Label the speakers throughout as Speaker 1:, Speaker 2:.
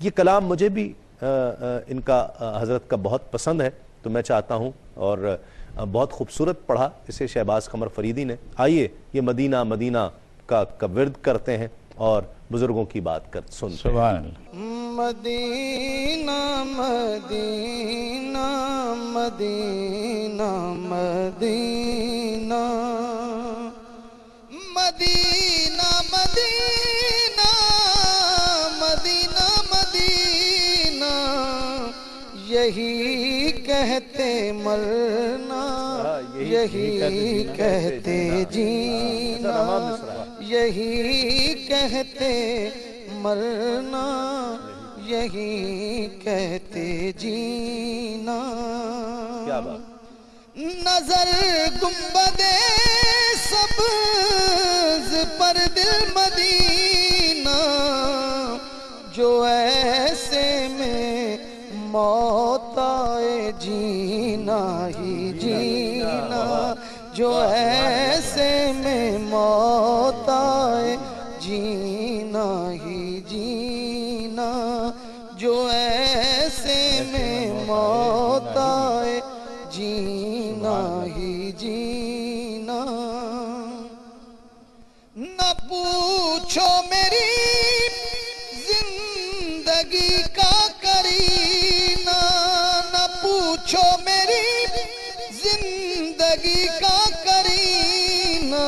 Speaker 1: یہ کلام مجھے بھی ان کا حضرت کا بہت پسند ہے، تو میں چاہتا ہوں، اور بہت خوبصورت پڑھا اسے شہباز قمر فریدی نے. آئیے یہ مدینہ مدینہ کا ورد کرتے ہیں اور بزرگوں کی بات سنتے ہیں.
Speaker 2: سبحان اللہ.
Speaker 3: مدینہ مدینہ مدینہ مدینہ مدینہ مدینہ مدینہ مدینہ یہی کہتے مرنا یہی کہتے جینا یہی کہتے مرنا یہی کہتے جینا.
Speaker 1: کیا بات.
Speaker 3: نظر گنبد سبز پر دل مدینہ جو ایسے میں موت آئے جینا ہی جینا جو ایسے میں موت آئے جینا ہی جینا جو ایسے میں موت آئے جینا ہی جینا. نہ پوچھو میری زندگی کا کرینہ نہ پوچھو میری زندگی کا کرینہ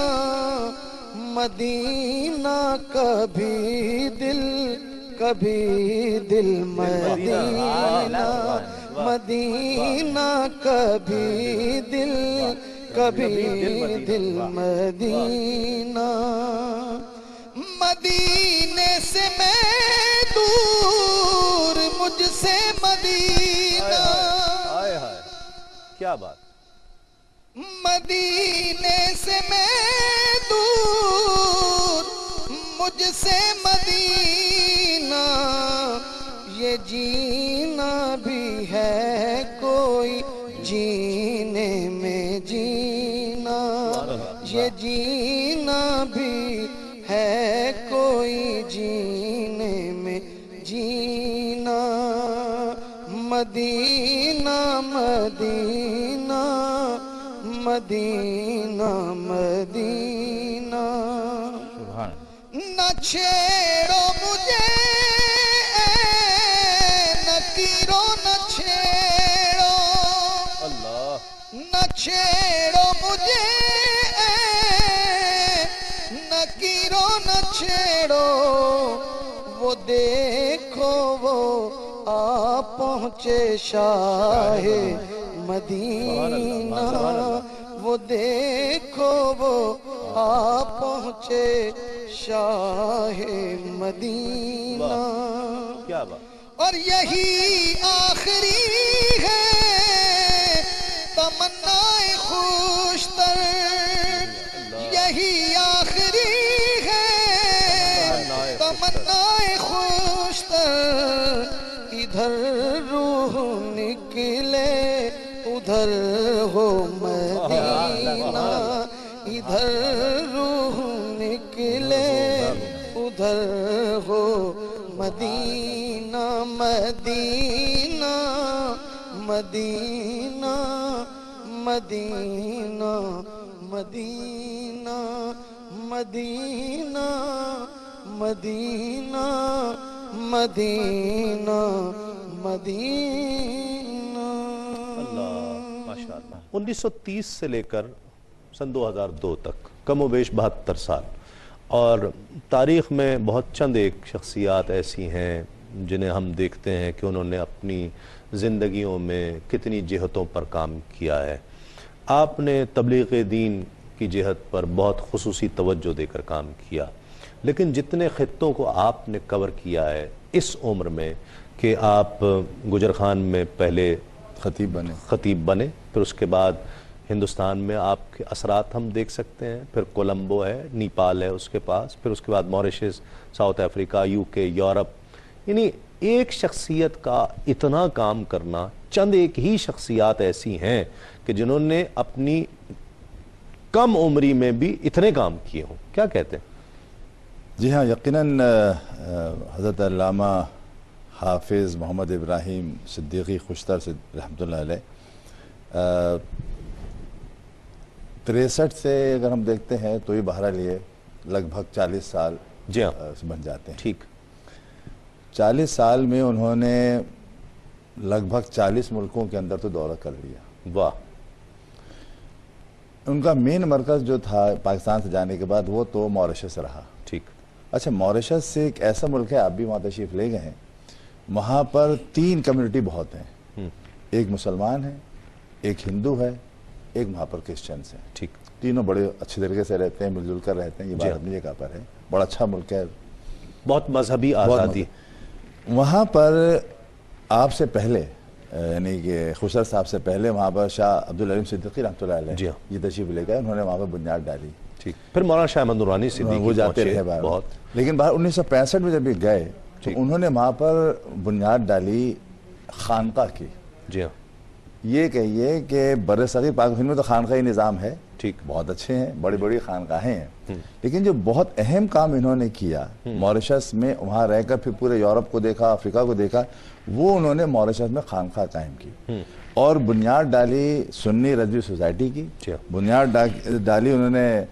Speaker 3: مدینہ کبھی دل مدینہ مدینہ کبھی دل مدینہ. مدینے سے میں دور مجھ سے مدینہ.
Speaker 1: کیا بات.
Speaker 3: مدینے سے میں دور مجھ سے مدینہ یہ جینا بھی ہے کوئی جینے میں جینا یہ جینا بھی ہے کوئی جینے میں جینا. مدینہ مدینہ مدینہ مدینہ. نہ چھیڑو مجھے نکیرو نہ چھیڑو نہ چھیڑو مجھے نکیرو نہ چھیڑو. وہ دیکھو وہ آ پہنچے شاہ مدینہ وہ دیکھو وہ آ پہنچے شاہ مدینہ.
Speaker 1: کیا بات.
Speaker 3: اور یہی آخری ہے تمنا خوشتر یہی آخری ہے تمنا خوشتر. ادھر روح نکلے ادھر ہو مدینہ ادھر روح نکلے ادھر ہو مدینہ. مدینہ مدینہ مدینہ مدینہ مدینہ مدینہ مدینہ مدینہ.
Speaker 1: اللہ ماشاءاللہ. 1930 سے لے کر سن 2002 تک کم و بیش 72 سال، اور تاریخ میں بہت چند ایک شخصیات ایسی ہیں جنہیں ہم دیکھتے ہیں کہ انہوں نے اپنی زندگیوں میں کتنی جہتوں پر کام کیا ہے. آپ نے تبلیغ دین کی جہت پر بہت خصوصی توجہ دے کر کام کیا، لیکن جتنے خطوں کو آپ نے کور کیا ہے اس عمر میں، کہ آپ گجر خان میں پہلے خطیب بنے، پھر اس کے بعد ہندوستان میں آپ کے اثرات ہم دیکھ سکتے ہیں، پھر کولمبو ہے، نیپال ہے اس کے پاس، پھر اس کے بعد Mauritius, South Africa, UK، Europe. یعنی ایک شخصیت کا اتنا کام کرنا، چند ایک ہی شخصیات ایسی ہیں کہ جنہوں نے اپنی کم عمری میں بھی اتنے کام کیے ہوں. کیا کہتے ہیں؟
Speaker 2: جی ہاں، یقیناً حضرت علامہ حافظ محمد ابراہیم صدیقی خوشتر سے رحمۃ اللہ علیہ 63 سے اگر ہم دیکھتے ہیں تو یہ بہرحال یہ لگ بھگ 40 سال
Speaker 1: جی ہاں
Speaker 2: بن جاتے ہیں.
Speaker 1: ٹھیک.
Speaker 2: 40 سال میں انہوں نے لگ بھگ 40 ملکوں کے اندر تو دورہ کر لیا.
Speaker 1: واہ.
Speaker 2: ان کا مین مرکز جو تھا پاکستان سے جانے کے بعد وہ تو موریشس رہا.
Speaker 1: ٹھیک.
Speaker 2: اچھا موریشس سے ایک ایسا ملک ہے, آپ بھی وہاں تشریف لے گئے ہیں, وہاں پر 3 کمیونٹی بہت ہیں. ایک مسلمان ہے, ایک ہندو ہے, ایک وہاں پر کرسچنس ہیں.
Speaker 1: ٹھیک.
Speaker 2: تینوں بڑے اچھے طریقے سے رہتے ہیں, مل جل کر رہتے ہیں. یہ بات اپنی جگہ پر ہے, بڑا اچھا ملک ہے,
Speaker 1: بہت مذہبی آزادی.
Speaker 2: وہاں پر آپ سے پہلے یعنی کہ خسر صاحب سے پہلے وہاں پر شاہ عبدالعلیم صدیقی رحمۃ اللہ علیہ
Speaker 1: جی ہاں.
Speaker 2: یہ تشریف لے گئے, انہوں نے وہاں پر بنیاد ڈالی.
Speaker 1: ٹھیک. پھر مولانا شاہ احمد نورانی صدیقی
Speaker 2: وہ جاتے
Speaker 1: پہنچے
Speaker 2: رہے باہر.
Speaker 1: بہت.
Speaker 2: لیکن باہر 1965 میں جب یہ گئے تو انہوں نے وہاں پر بنیاد ڈالی خانقاہ کی.
Speaker 1: جی ہاں.
Speaker 2: یہ کہیے کہ برصغیر پاک و ہند میں تو خانقاہی نظام ہے,
Speaker 1: ٹھیک,
Speaker 2: بہت اچھے ہیں, بڑی بڑی خانقاہیں ہیں, لیکن جو بہت اہم کام انہوں نے کیا موریشس میں, وہاں رہ کر پھر پورے یورپ کو دیکھا, افریقہ کو دیکھا, وہ انہوں نے موریشس میں خانقاہ قائم کی اور بنیاد ڈالی سنی رضوی سوسائٹی کی. بنیاد ڈالی انہوں نے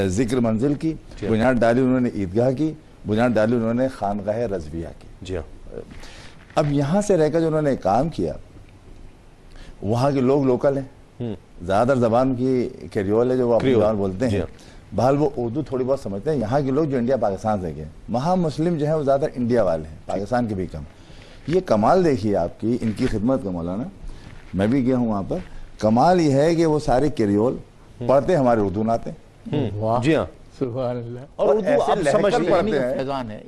Speaker 2: ذکر منزل کی, بنیاد ڈالی انہوں نے عیدگاہ کی, بنیاد ڈالی انہوں نے خانقاہ رضویہ کی.
Speaker 1: جی ہاں.
Speaker 2: اب یہاں سے رہ کر جو انہوں نے کام کیا, وہاں کے لوگ لوکل ہیں, زیادہ تر زبان کی کریول ہے جو وہ اپنی زبان بولتے ہیں, بہرحال وہ اردو تھوڑی بہت سمجھتے ہیں. یہاں کے لوگ جو انڈیا پاکستان سے گئے, وہاں مسلم جو ہیں وہ زیادہ تر انڈیا والے ہیں, پاکستان کے بھی کم. یہ کمال دیکھیے آپ کی ان کی خدمت کا مولانا, میں بھی گیا ہوں وہاں پر. کمال یہ ہے کہ وہ سارے کریول پڑھتے ہمارے اردو ناتے.
Speaker 1: جی ہاں.
Speaker 4: سبحان اللہ.
Speaker 1: اور اردو اب سمجھتے ہیں,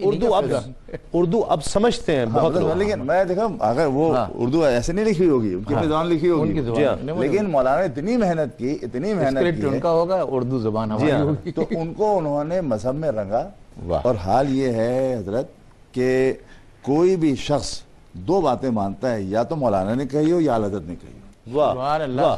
Speaker 1: اردو اب سمجھتے ہیں بہت لوگ.
Speaker 2: لیکن میں دیکھا اگر وہ اردو ایسے نہیں لکھی ہوگی, ان کی زبان لکھی ہوگی, لیکن مولانا نے اتنی محنت کی, اتنی محنت کی,
Speaker 4: ان کا ہوگا اردو زبان ہماری ہوگی,
Speaker 2: تو ان کو انہوں نے مذہب میں رنگا. اور حال یہ ہے حضرت کہ کوئی بھی شخص 2 باتیں مانتا ہے, یا تو مولانا نے کہی ہو یا اعلیٰ حضرت نے کہی ہو.
Speaker 1: واہ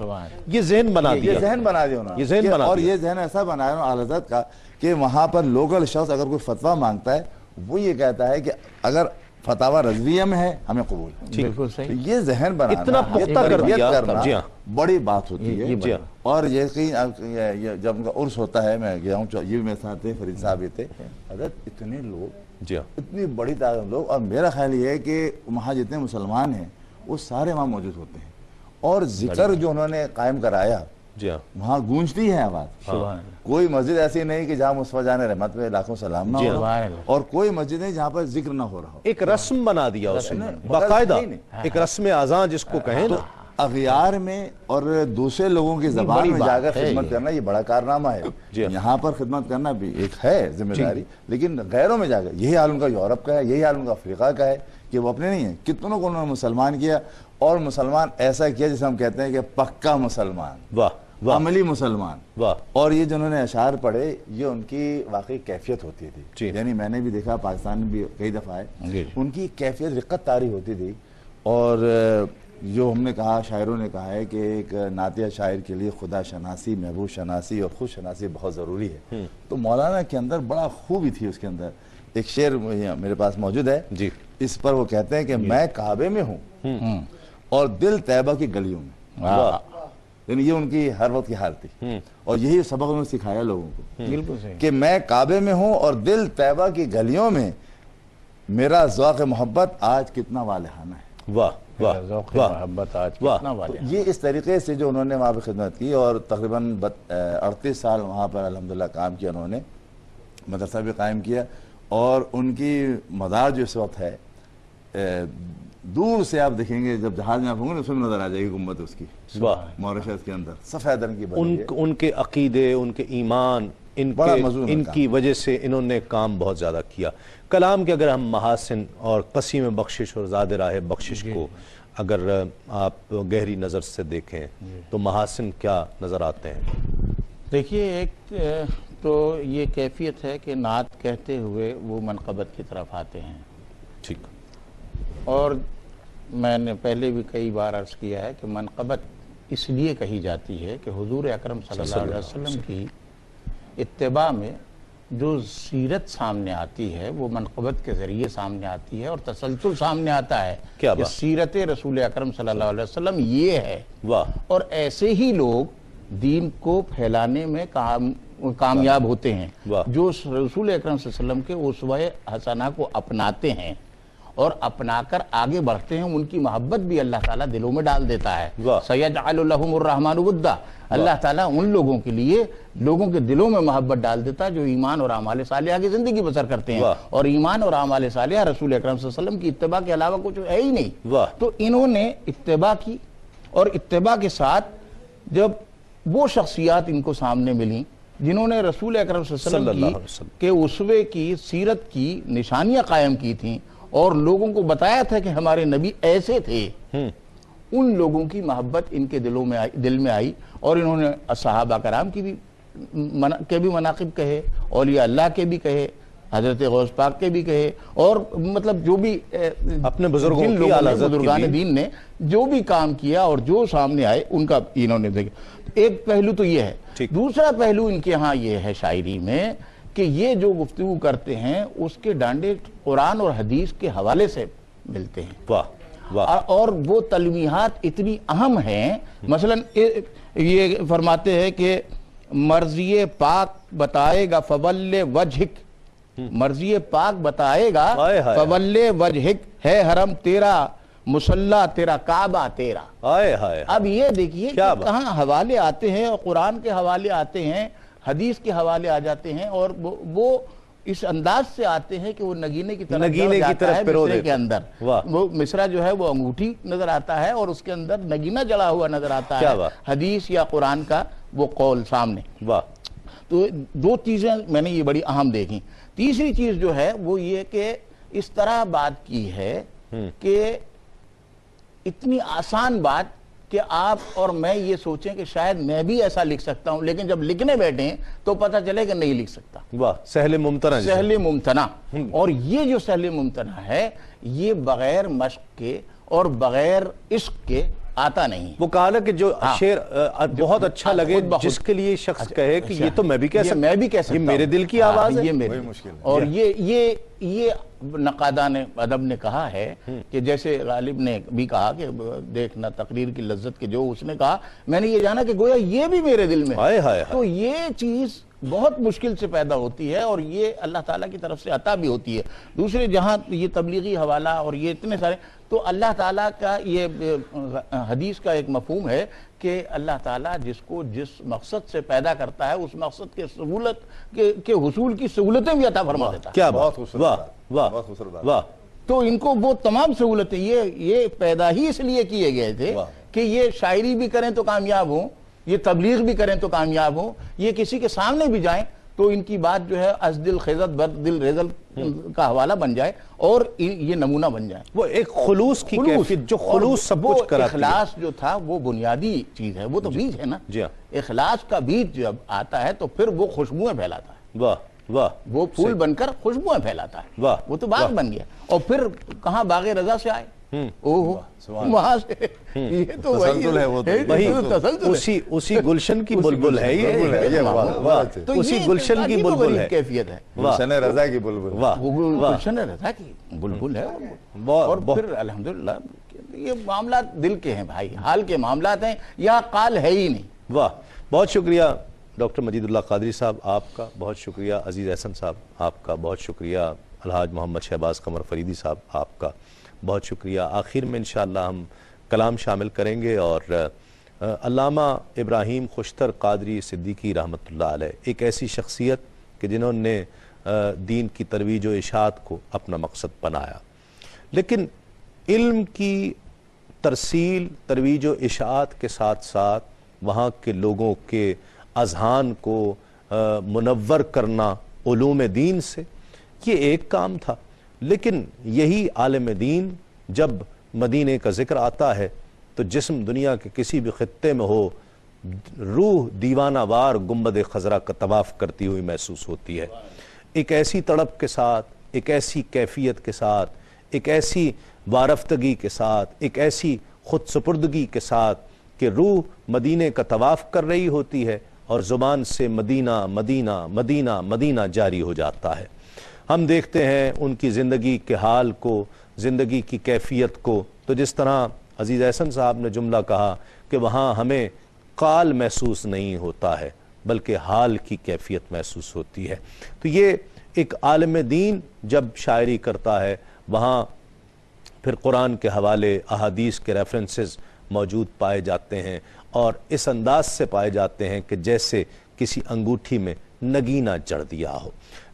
Speaker 1: واہ. یہ ذہن بنا دیا,
Speaker 2: یہ ذہن بنا دیا انہوں نے, اور یہ ذہن ایسا بنایا اعلیٰ حضرت کا کہ وہاں پر لوکل شخص اگر کوئی فتویٰ مانگتا ہے وہ یہ کہتا ہے کہ اگر فتاوی رضویہ میں ہے ہمیں قبول.
Speaker 4: بالکل صحیح.
Speaker 2: یہ ذہن بنانا,
Speaker 1: اتنا پختہ کر دیا
Speaker 2: کرنا بڑی بات ہوتی ہے. اور یہ جب ان کا عرس ہوتا ہے, میں گیا ہوں, یہ بھی میرے ساتھ تھے, فرید صاحب بھی تھے, حضرت اتنے لوگ, اتنی بڑی تعداد لوگ, اور میرا خیال یہ ہے کہ وہاں جتنے مسلمان ہیں وہ سارے وہاں موجود ہوتے ہیں. اور ذکر جو انہوں نے قائم کرایا وہاں گونجتی ہے آواز. کوئی مسجد ایسی نہیں کہ جہاں مصطفیٰ جان رحمت پہ لاکھوں سلام نہ ہو رہا, اور کوئی مسجد نہیں جہاں پر ذکر نہ ہو رہا ہو.
Speaker 1: ایک رسم بنا دیا اس نے باقاعدہ, ایک رسم اذان جس کو کہیں نا.
Speaker 2: اغیار میں اور دوسرے لوگوں کی زبان میں جا کر خدمت کرنا یہ بڑا کارنامہ ہے. یہاں پر خدمت کرنا بھی ایک ہے ذمہ داری, لیکن غیروں میں جا کر, یہی حال ان کا یورپ کا ہے, یہی حال ان کا افریقہ کا ہے کہ وہ اپنے نہیں ہیں. کتنوں کو انہوں نے مسلمان کیا, اور مسلمان ایسا کیا جسے ہم کہتے ہیں کہ پکا مسلمان, عملی مسلمان. اور یہ جنہوں نے اشعار پڑھے یہ ان کی واقعی کیفیت ہوتی تھی. یعنی میں نے بھی دیکھا, پاکستان میں بھی کئی دفعہ ہے, ان کی کیفیت رقت طاری ہوتی تھی. اور جو ہم نے کہا, شاعروں نے کہا ہے کہ ایک نعتیہ شاعر کے لیے خدا شناسی, محبوب شناسی اور خود شناسی بہت ضروری ہے. تو مولانا کے اندر بڑا خوبی تھی. اس کے اندر ایک شعر میرے پاس موجود ہے, اس پر وہ کہتے ہیں کہ میں کعبے میں ہوں اور دل طیبہ کی گلیوں میں. یعنی یہ ان کی ہر وقت کی حال تھی, اور یہی سبق انہوں نے سکھایا لوگوں کو کہ میں کعبے میں ہوں اور دل طیبہ کی گلیوں میں, میرا ذوق محبت آج کتنا والہانہ ہے.
Speaker 1: واہ واہ,
Speaker 4: ذوق محبت آج کتنا والہانہ.
Speaker 2: یہ اس طریقے سے جو انہوں نے وہاں پہ خدمت کی, اور تقریباً 38 سال وہاں پر الحمدللہ کام کیا انہوں نے, مدرسہ بھی قائم کیا. اور ان کی مدار جو اس وقت ہے, دور سے آپ دیکھیں گے, جب جہاز میں آپ ہوں گے اس میں نظر آ جائے گی گنبد اس کی موریشس کے اندر, سفید رنگ کی بنی ہے.
Speaker 1: ان کے عقیدے, ان کے ایمان, ان کی وجہ سے انہوں نے کام بہت زیادہ کیا. کلام کے اگر ہم محاسن اور قسیم بخشش اور زاد راہ بخشش کو اگر آپ گہری نظر سے دیکھیں تو محاسن کیا نظر آتے ہیں؟
Speaker 4: دیکھیے, ایک تو یہ کیفیت ہے کہ نعت کہتے ہوئے وہ منقبت کی طرف آتے ہیں.
Speaker 1: ٹھیک.
Speaker 4: اور میں نے پہلے بھی کئی بار عرض کیا ہے کہ منقبت اس لیے کہی جاتی ہے کہ حضور اکرم صلی اللہ علیہ وسلم کی اتباع میں جو سیرت سامنے آتی ہے وہ منقبت کے ذریعے سامنے آتی ہے اور تسلسل سامنے آتا ہے کہ سیرت رسول اکرم صلی اللہ علیہ وسلم یہ ہے. اور ایسے ہی لوگ دین کو پھیلانے میں کامیاب ہوتے ہیں جو رسول اکرم صلی اللہ علیہ وسلم کے اسوہ حسنہ کو اپناتے ہیں اور اپنا کر آگے بڑھتے ہیں. ان کی محبت بھی اللہ تعالیٰ دلوں میں ڈال دیتا ہے. سَيَجْعَلُ لَهُمُ الرَّحْمَنُ وُدًّا. اللہ تعالیٰ ان لوگوں کے لیے لوگوں کے دلوں میں محبت ڈال دیتا ہے جو ایمان اور اعمال صالحہ کی زندگی بسر کرتے ہیں. اور ایمان اور اعمال صالحہ رسول اکرم صلی اللہ علیہ وسلم کی اتباع کے علاوہ کچھ ہے ہی نہیں. تو انہوں نے اتباع کی اور اتباع کے ساتھ جب وہ شخصیات ان کو سامنے ملیں جنہوں نے رسول اکرم صلی اللہ علیہ وسلم کے اسوے کی سیرت کی نشانیاں قائم کی تھیں اور لوگوں کو بتایا تھا کہ ہمارے نبی ایسے تھے, ان لوگوں کی محبت ان کے دل میں آئی اور انہوں نے صحابہ کرام کی بھی مناقب کہے, اولیاء اللہ کے بھی کہے, حضرت غوث پاک کے بھی کہے, اور مطلب جو بھی
Speaker 1: اپنے بزرگان
Speaker 4: دین نے جو بھی کام کیا اور جو سامنے آئے ان کا انہوں نے دیکھا. ایک پہلو تو یہ ہے. دوسرا پہلو ان کے ہاں یہ ہے شاعری میں کہ یہ جو گفتگو کرتے ہیں اس کے ڈانڈے قرآن اور حدیث کے حوالے سے ملتے ہیں. اور وہ تلمیحات اتنی اہم ہیں. مثلا یہ فرماتے ہیں کہ مرضی پاک بتائے گا فول وجہک, مرضی پاک بتائے گا فول وجہک, ہے حرم تیرا مسلح تیرا کعبہ تیرا. اب یہ دیکھیے کہاں حوالے آتے ہیں اور قرآن کے حوالے آتے ہیں, حدیث کے حوالے آ جاتے ہیں اور وہ اس انداز سے آتے ہیں کہ وہ نگینے کی طرف جاتا ہے. مصرے کے اندر وہ مصرع جو ہے وہ انگوٹھی نظر آتا ہے اور اس کے اندر نگینہ جڑا ہوا نظر آتا ہے, حدیث یا قرآن کا وہ قول سامنے. تو دو چیزیں میں نے یہ بڑی اہم دیکھیں. تیسری چیز جو ہے وہ یہ کہ اس طرح بات کی ہے کہ اتنی آسان بات کہ آپ اور میں یہ سوچیں کہ شاید میں بھی ایسا لکھ سکتا ہوں, لیکن جب لکھنے بیٹھیں تو پتہ چلے کہ نہیں لکھ سکتا.
Speaker 1: سہل ممتنع.
Speaker 4: سہل ممتنع. اور یہ جو سہل ممتنع ہے یہ بغیر مشق کے اور بغیر عشق کے آتا نہیں.
Speaker 1: وہ کہا نا کہ جو شعر بہت اچھا لگے جس کے لیے شخص کہے کہ یہ تو میں بھی کہہ سکتا, یہ میرے دل کی آواز ہے,
Speaker 4: یہ میری. اور یہ نقادان ادب نے کہا ہے کہ جیسے غالب نے بھی کہا کہ دیکھنا تقریر کی لذت کے جو اس نے کہا, میں نے یہ جانا کہ گویا یہ بھی میرے دل میں. تو یہ چیز بہت مشکل سے پیدا ہوتی ہے اور یہ اللہ تعالیٰ کی طرف سے عطا بھی ہوتی ہے. دوسرے جہاں یہ تبلیغی حوالہ اور یہ اتنے سارے, تو اللہ تعالیٰ کا یہ حدیث کا ایک مفہوم ہے کہ اللہ تعالیٰ جس کو جس مقصد سے پیدا کرتا ہے اس مقصد کے سہولت کے حصول کی سہولتیں بھی عطا فرما دیتا ہے.
Speaker 1: کیا بات.
Speaker 4: تو ان کو وہ تمام سہولتیں یہ پیدا ہی اس لیے کیے گئے تھے کہ یہ شاعری بھی کریں تو کامیاب ہوں, یہ تبلیغ بھی کریں تو کامیاب ہوں, یہ کسی کے سامنے بھی جائیں تو ان کی بات جو ہے از دل خیزت بر دل ریزل کا حوالہ بن جائے اور یہ نمونہ بن جائے.
Speaker 1: وہ ایک خلوص کی کیفیت جو خلوص سب کچھ کراتی ہے.
Speaker 4: اخلاص جو تھا وہ بنیادی چیز ہے, وہ تو بیج ہے نا. اخلاص کا بیج جب آتا ہے تو پھر وہ خوشبوئیں پھیلاتا ہے. وہ پھول بن کر خوشبوئیں پھیلاتا ہے. وہ تو باغ بن گیا. اور پھر کہاں باغ رضا سے آئے, وہاں سے. یہ تو
Speaker 1: اسی گلشن کی بلبل ہے, اسی گلشن کی بلبل ہے,
Speaker 4: کیفیت ہے
Speaker 2: گلشن رضا کی بلبل.
Speaker 4: گلشن رضا کی بلبل ہے. اور پھر الحمدللہ یہ معاملات دل کے ہیں بھائی, حال کے معاملات ہیں, یہاں قال ہے ہی نہیں.
Speaker 1: واہ, بہت شکریہ ڈاکٹر مجید اللہ قادری صاحب آپ کا, بہت شکریہ عزیز احسن صاحب آپ کا, بہت شکریہ الحاج محمد شہباز قمر فریدی صاحب آپ کا, بہت شکریہ. آخر میں انشاءاللہ ہم کلام شامل کریں گے اور علامہ ابراہیم خوشتر قادری صدیقی رحمۃ اللہ علیہ, ایک ایسی شخصیت کہ جنہوں نے دین کی ترویج و اشاعت کو اپنا مقصد بنایا, لیکن علم کی ترسیل ترویج و اشاعت کے ساتھ ساتھ وہاں کے لوگوں کے اذہان کو منور کرنا علوم دین سے, یہ ایک کام تھا. لیکن یہی عالم دین جب مدینے کا ذکر آتا ہے تو جسم دنیا کے کسی بھی خطے میں ہو, روح دیوانہ وار گنبد خضرا کا طواف کرتی ہوئی محسوس ہوتی ہے. ایک ایسی تڑپ کے ساتھ, ایک ایسی کیفیت کے ساتھ, ایک ایسی وارفتگی کے ساتھ, ایک ایسی خود سپردگی کے ساتھ کہ روح مدینے کا طواف کر رہی ہوتی ہے اور زبان سے مدینہ مدینہ مدینہ مدینہ جاری ہو جاتا ہے۔ ہم دیکھتے ہیں ان کی زندگی کے حال کو، زندگی کی کیفیت کو، تو جس طرح عزیز احسن صاحب نے جملہ کہا کہ وہاں ہمیں قال محسوس نہیں ہوتا ہے بلکہ حال کی کیفیت محسوس ہوتی ہے۔ تو یہ ایک عالم دین جب شاعری کرتا ہے وہاں پھر قرآن کے حوالے، احادیث کے ریفرنسز موجود پائے جاتے ہیں اور اس انداز سے پائے جاتے ہیں کہ جیسے کسی انگوٹھی میں نگینہ جڑ دیا ہو۔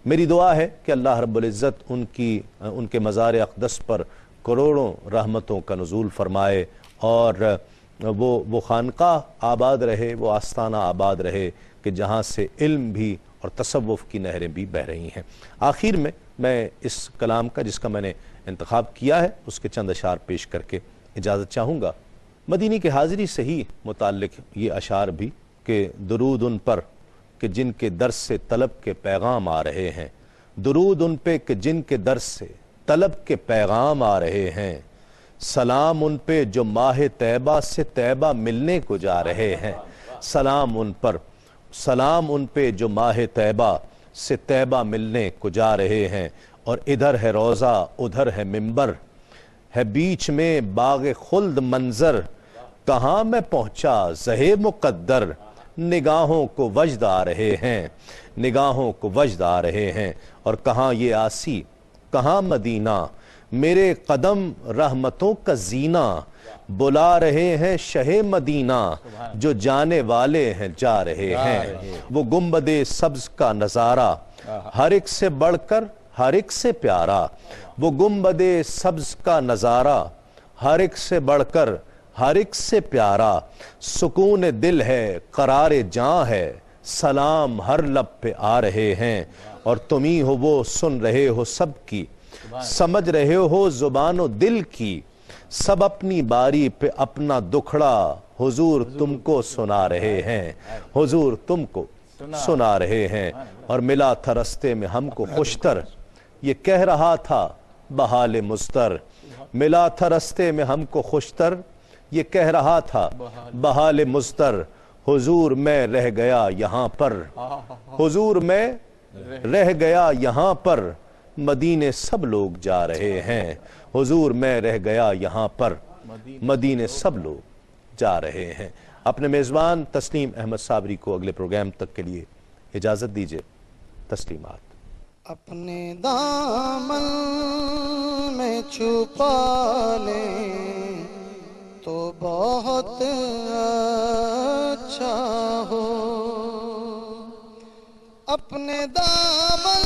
Speaker 1: میری دعا ہے کہ اللہ رب العزت ان کے مزار اقدس پر کروڑوں رحمتوں کا نزول فرمائے اور وہ خانقاہ آباد رہے، وہ آستانہ آباد رہے کہ جہاں سے علم بھی اور تصوف کی نہریں بھی بہہ رہی ہیں۔ آخر میں اس کلام کا جس کا میں نے انتخاب کیا ہے اس کے چند اشعار پیش کر کے اجازت چاہوں گا۔ مدینی کے حاضری سے ہی متعلق یہ اشعار بھی کہ درود ان پر کہ جن کے در سے طلب کے پیغام آ رہے ہیں، درود ان پہ کہ جن کے در سے طلب کے پیغام آ رہے ہیں، سلام ان پہ جو ماہ طیبہ سے طیبہ ملنے کو جا رہے ہیں، سلام ان پر، سلام ان پہ جو ماہ طیبہ سے طیبہ ملنے کو جا رہے ہیں، اور ادھر ہے روضہ ادھر ہے منبر، ہے بیچ میں باغ خلد منظر، کہاں میں پہنچا زہے مقدر، نگاہوں کو وجد آ رہے ہیں، نگاہوں کو وجد آ رہے ہیں، اور کہاں یہ آسی کہاں مدینہ، میرے قدم رحمتوں کا زینہ، بلا رہے ہیں شہ مدینہ، جو جانے والے ہیں جا رہے ہیں، وہ گنبد سبز کا نظارہ ہر ایک سے بڑھ کر ہر ایک سے پیارا، وہ گنبد سبز کا نظارہ ہر ایک سے بڑھ کر ہر ایک سے پیارا، سکون دل ہے قرار جاں ہے، سلام ہر لب پہ آ رہے ہیں، اور تم ہی ہو وہ سن رہے ہو سب کی، سمجھ رہے ہو زبان و دل کی، سب اپنی باری پہ اپنا دکھڑا حضور تم کو سنا رہے ہیں، حضور تم کو سنا رہے ہیں، اور ملا تھا رستے میں ہم کو خوشتر، یہ کہہ رہا تھا بحال مستر، ملا تھا رستے میں ہم کو خوشتر، یہ کہہ رہا تھا بحال مستر، حضور میں رہ گیا یہاں پر، حضور میں رہ گیا یہاں پر، مدینے سب لوگ جا رہے ہیں، حضور میں رہ گیا یہاں پر، مدینے سب لوگ جا رہے ہیں۔ اپنے میزبان تسلیم احمد صابری کو اگلے پروگرام تک کے لیے اجازت دیجئے۔ تسلیمات۔
Speaker 3: اپنے دامن میں چھپا لیں تو بہت اچھا ہو، اپنے دامن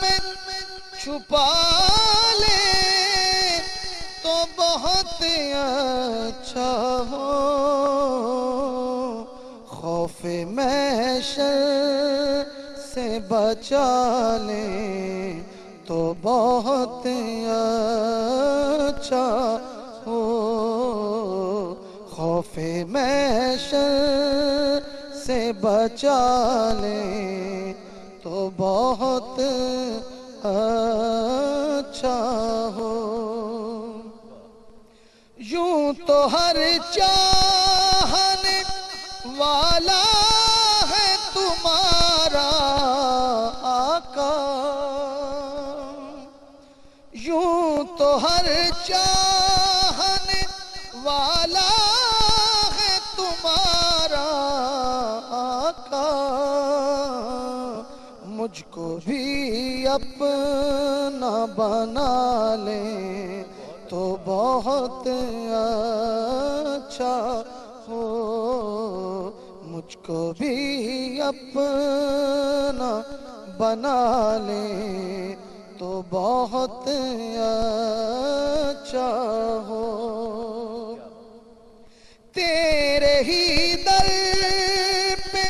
Speaker 3: میں چھپا لیں تو بہت اچھا ہو، خوف محشر سے بچا لیں تو بہت اچھا ہو، خوف محشر سے بچا لیں تو بہت اچھا ہو، یوں تو ہر چاہنے والا ہے تمہارا آقا، یوں تو ہر چاہنے والا ہے تمہارا آقا، مجھ کو بھی اپنا بنا لیں تو بہت اچھا ہو، مجھ کو بھی اپنا بنا لیں تو بہت اچھا ہو، تیرے ہی در پہ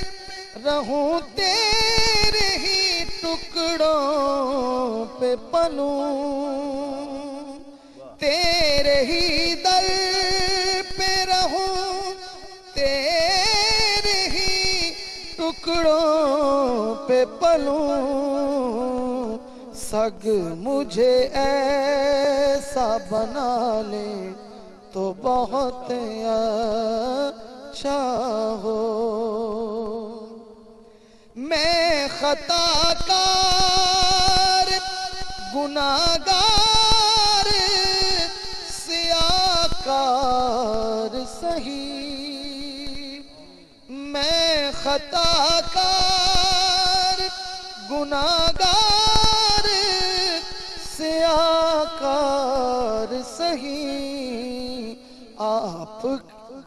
Speaker 3: رہوں، تیرے ہی ٹکڑوں پہ پلوں، تیرے ہی در پہ رہوں، تیرے ہی ٹکڑوں پہ پلوں، سگ مجھے ایسا بنا لے تو بہت اچھا ہو. میں خطا کار گناہگار سیاکار سہی. میں خطا کار گناہگار سیاکار سہی.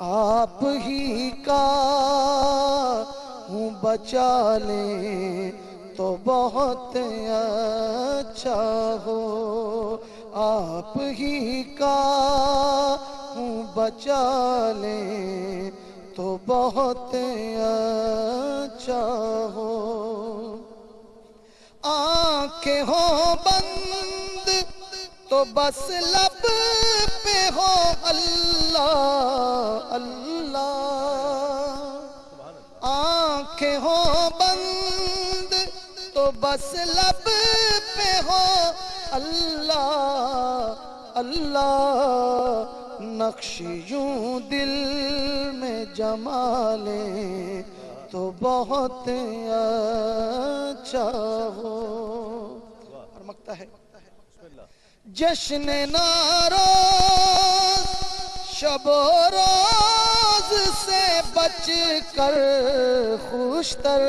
Speaker 3: آپ ہی کا ہوں بچا لیں تو بہت اچھا ہو. آپ ہی کا ہوں بچا لیں تو بہت اچھا ہو. آنکھیں ہوں بند تو بس لب پہ ہو اللہ اللہ. آنکھیں ہوں بند تو بس لب پہ ہو اللہ اللہ. نقش یوں دل میں جما لیں تو بہت اچھا ہو. اور مکتا ہے جشن ناروز شب و روز سے بچ کر خوشتر.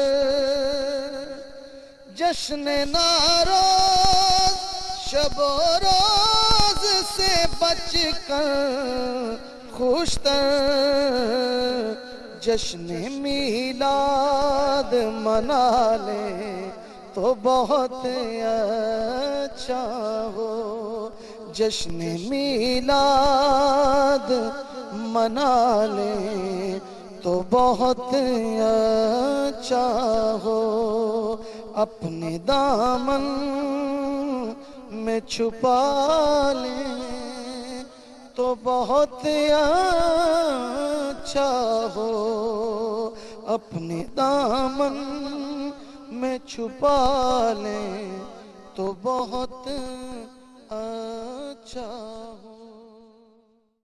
Speaker 3: جشن ناروز شب و روز سے بچ کر خوشتر. جشن میلاد منا لیں تو بہت اچھا ہو. جشن میلاد منا لیں تو بہت اچھا ہو. اپنے دامن میں چھپا لیں تو بہت اچھا ہو. اپنے دامن میں چھپا لیں تو بہت اچھا ہو.